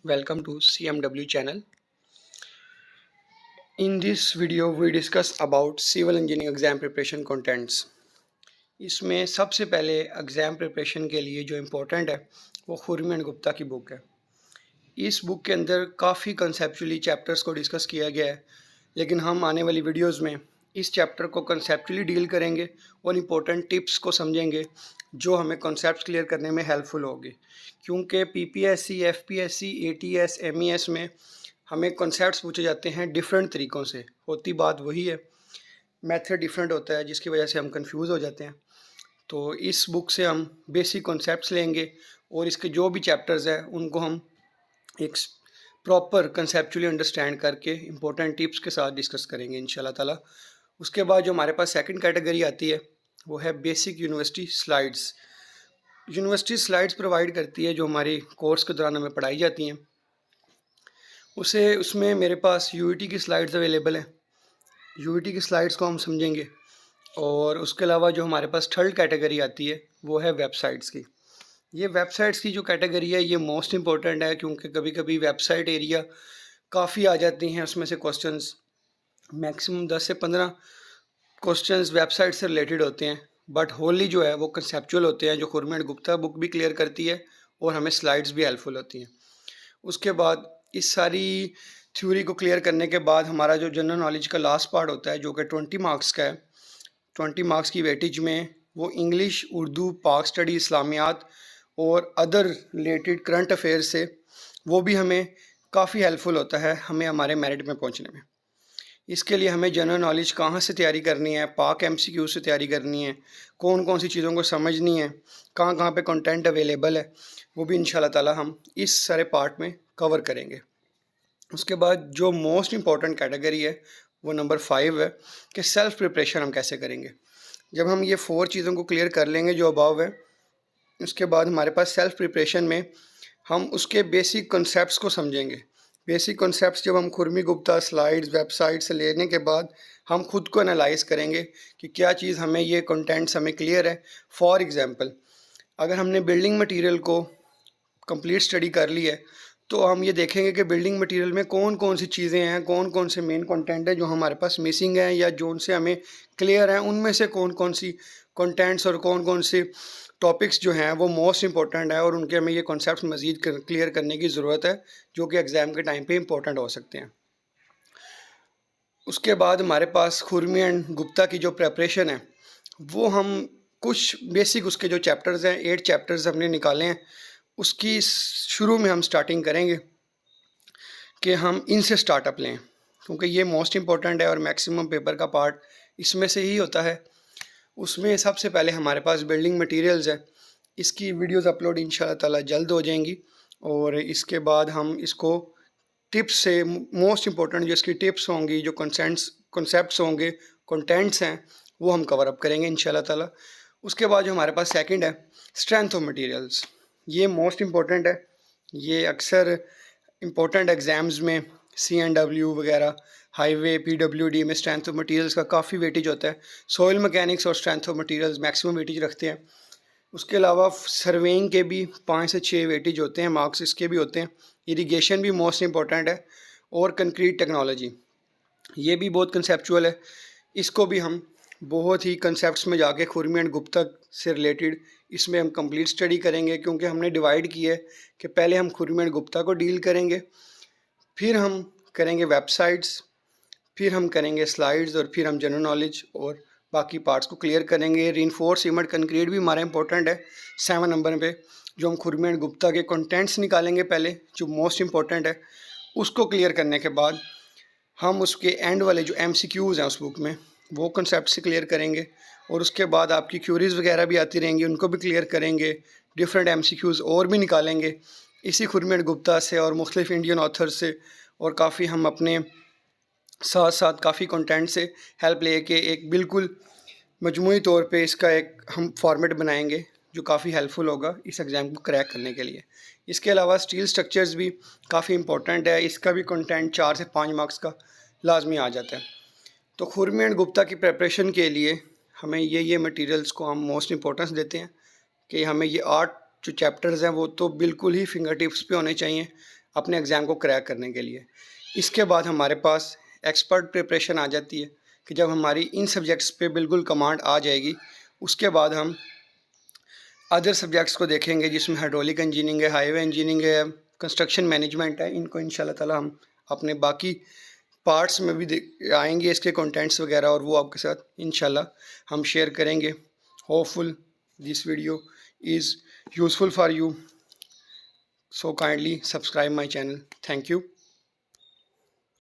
Welcome to CMW channel. In this video we discuss about civil engineering exam preparation contents. इसमें सबसे पहले exam preparation के लिए जो इम्पोर्टेंट है वो खुरमी एंड गुप्ता की बुक है। इस बुक के अंदर काफ़ी कंसेप्चुअली चैप्टर्स को डिस्कस किया गया है, लेकिन हम आने वाली वीडियोस में इस चैप्टर को कंसेप्चुअली डील करेंगे और इम्पोर्टेंट टिप्स को समझेंगे जो हमें कॉन्सेप्ट्स क्लियर करने में हेल्पफुल होगी। क्योंकि पीपीएससी, एफपीएससी, एटीएस, एमईएस में हमें कॉन्सेप्ट्स पूछे जाते हैं डिफरेंट तरीक़ों से। होती बात वही है, मेथड डिफरेंट होता है जिसकी वजह से हम कंफ्यूज हो जाते हैं। तो इस बुक से हम बेसिक कॉन्सेप्ट्स लेंगे और इसके जो भी चैप्टर्स हैं उनको हम एक प्रॉपर कंसेप्चुअली अंडरस्टैंड करके इम्पोर्टेंट टिप्स के साथ डिस्कस करेंगे इंशाल्लाह ताला। उसके बाद जो हमारे पास सेकंड कैटेगरी आती है वो है basic university slides. University slides provide करती है जो हमारे कोर्स के दौरान हमें पढ़ाई जाती हैं। उसमें मेरे पास यूईटी की स्लाइड्स अवेलेबल हैं। यूईटी की स्लाइड्स को हम समझेंगे और उसके अलावा जो हमारे पास थर्ड कैटेगरी आती है वो है वेबसाइट्स की। ये वेबसाइट्स की जो कैटेगरी है ये मोस्ट इम्पॉर्टेंट है, क्योंकि कभी कभी वेबसाइट एरिया काफ़ी आ जाती हैं। उसमें से क्वेश्चंस मैक्सिमम 10 से 15 क्वेश्चंस वेबसाइट से रिलेटेड होते हैं, बट होली जो है वो कंसेप्चुअल होते हैं, जो खुरमी एंड गुप्ता बुक भी क्लियर करती है और हमें स्लाइड्स भी हेल्पफुल होती हैं। उसके बाद इस सारी थ्योरी को क्लियर करने के बाद हमारा जो जनरल नॉलेज का लास्ट पार्ट होता है जो कि 20 मार्क्स का है। 20 मार्क्स की वेटेज में वो इंग्लिश, उर्दू, पाक स्टडी, इस्लामियात और अदर रिलेटेड करंट अफेयर से वो भी हमें काफ़ी हेल्पफुल होता है हमें हमारे मेरिट में पहुंचने में। इसके लिए हमें जनरल नॉलेज कहाँ से तैयारी करनी है, पाक एमसीक्यू से तैयारी करनी है, कौन कौन सी चीज़ों को समझनी है, कहाँ कहाँ पे कंटेंट अवेलेबल है, वो भी इंशाल्लाह ताला हम इस सारे पार्ट में कवर करेंगे। उसके बाद जो मोस्ट इम्पॉर्टेंट कैटेगरी है वो नंबर 5 है कि सेल्फ़ प्रिपरेशन हम कैसे करेंगे। जब हम ये 4 चीज़ों को क्लियर कर लेंगे जो अबाव है, उसके बाद हमारे पास सेल्फ़ प्रिपरेशन में हम उसके बेसिक कॉन्सेप्ट्स को समझेंगे। बेसिक कॉन्सेप्ट्स जब हम खुरमी गुप्ता स्लाइड्स वेबसाइट से लेने के बाद हम खुद को एनालाइज करेंगे कि क्या चीज़ हमें ये कंटेंट्स हमें क्लियर है। फॉर एग्जांपल, अगर हमने बिल्डिंग मटेरियल को कंप्लीट स्टडी कर ली है तो हम ये देखेंगे कि बिल्डिंग मटेरियल में कौन कौन सी चीज़ें हैं, कौन कौन से मेन कंटेंट है जो हमारे पास मिसिंग हैं या जो उनसे हमें क्लियर है, उनमें से कौन कौन सी कंटेंट्स और कौन कौन से टॉपिक्स जो हैं वो मोस्ट इंपॉर्टेंट है और उनके हमें ये कॉन्सेप्ट मज़ीद क्लियर करने की ज़रूरत है जो कि एग्ज़ाम के टाइम पे इंपॉर्टेंट हो सकते हैं। उसके बाद हमारे पास खुरमी एंड गुप्ता की जो प्रेपरेशन है वो हम कुछ बेसिक उसके जो चैप्टर्स हैं 8 चैप्टर्स हमने निकाले हैं, उसकी शुरू में हम स्टार्टिंग करेंगे कि हम इनसे स्टार्टअप लें, क्योंकि ये मोस्ट इम्पॉर्टेंट है और मैक्सिमम पेपर का पार्ट इसमें से ही होता है। उसमें सबसे पहले हमारे पास बिल्डिंग मटेरियल्स है, इसकी वीडियोस अपलोड इंशाल्लाह ताला जल्द हो जाएंगी और इसके बाद हम इसको टिप्स से मोस्ट इम्पॉर्टेंट जो इसकी टिप्स होंगी, जो कॉन्सेप्ट्स होंगे, कंटेंट्स हैं, वो हम कवर अप करेंगे इंशाल्लाह ताला। उसके बाद जो हमारे पास सेकंड है स्ट्रेंथ ऑफ मटेरियल्स, ये मोस्ट इम्पॉर्टेंट है। ये अक्सर इम्पोर्टेंट एग्ज़ाम्स में CNW वगैरह, हाईवे, PWD में स्ट्रेंथ ऑफ मटेरियल्स का काफ़ी वेटेज होता है। सॉइल मैकेनिक्स और strength of materials maximum weightage रखते हैं। उसके अलावा सर्वेइंग के भी 5 से 6 वेटेज होते हैं, मार्क्स इसके भी होते हैं। इरिगेशन भी मोस्ट इम्पॉर्टेंट है और कंक्रीट टेक्नोलॉजी, ये भी बहुत कंसेप्चुअल है। इसको भी हम बहुत ही कंसेप्ट्स में जाके खुरमी एंड गुप्ता से रिलेटेड इसमें हम कंप्लीट स्टडी करेंगे, क्योंकि हमने डिवाइड किया है कि पहले हम खुरमी एंड गुप्ता को डील करेंगे, फिर हम करेंगे वेबसाइट्स, फिर हम करेंगे स्लाइड्स और फिर हम जनरल नॉलेज और बाकी पार्ट्स को क्लियर करेंगे। रीइंफोर्स सीमेंट कंक्रीट भी हमारा इंपॉर्टेंट है 7 नंबर पे, जो हम खुरमी एंड गुप्ता के कंटेंट्स निकालेंगे पहले जो मोस्ट इम्पॉर्टेंट है। उसको क्लियर करने के बाद हम उसके एंड वाले जो MCQs हैं उस बुक में वो कंसेप्ट से क्लियर करेंगे और उसके बाद आपकी क्यूरीज वगैरह भी आती रहेंगी, उनको भी क्लियर करेंगे। डिफरेंट MCQs और भी निकालेंगे इसी खुरमी एंड गुप्ता से और मुख्तलिफ इंडियन ऑथर से, और काफ़ी हम अपने साथ साथ काफ़ी कंटेंट से हेल्प लेके एक बिल्कुल मजमूई तौर पे इसका एक हम फॉर्मेट बनाएंगे जो काफ़ी हेल्पफुल होगा इस एग्ज़ाम को क्रैक करने के लिए। इसके अलावा स्टील स्ट्रक्चर्स भी काफ़ी इंपॉर्टेंट है, इसका भी कंटेंट 4 से 5 मार्क्स का लाजमी आ जाता है। तो खुरमी एंड गुप्ता की प्रेपरेशन के लिए हमें ये मटेरियल्स को हम मोस्ट इम्पोर्टेंस देते हैं कि हमें ये 8 जो चैप्टर्स हैं वो तो बिल्कुल ही फिंगर टिप्स पे होने चाहिए। अपने एग्ज़ाम को क्रैक करने के लिए। इसके बाद हमारे पास एक्सपर्ट प्रिपरेशन आ जाती है कि जब हमारी इन सब्जेक्ट्स पे बिल्कुल कमांड आ जाएगी, उसके बाद हम अदर सब्जेक्ट्स को देखेंगे जिसमें हाइड्रोलिक इंजीनियरिंग है, हाईवे इंजीनियरिंग है, कंस्ट्रक्शन मैनेजमेंट है। इनको इंशाल्लाह ताला हम अपने बाकी पार्ट्स में भी आएंगे इसके कंटेंट्स वगैरह, और वो आपके साथ इंशाल्लाह हम शेयर करेंगे। Hopeful this video is useful for you, so kindly subscribe my channel. Thank you.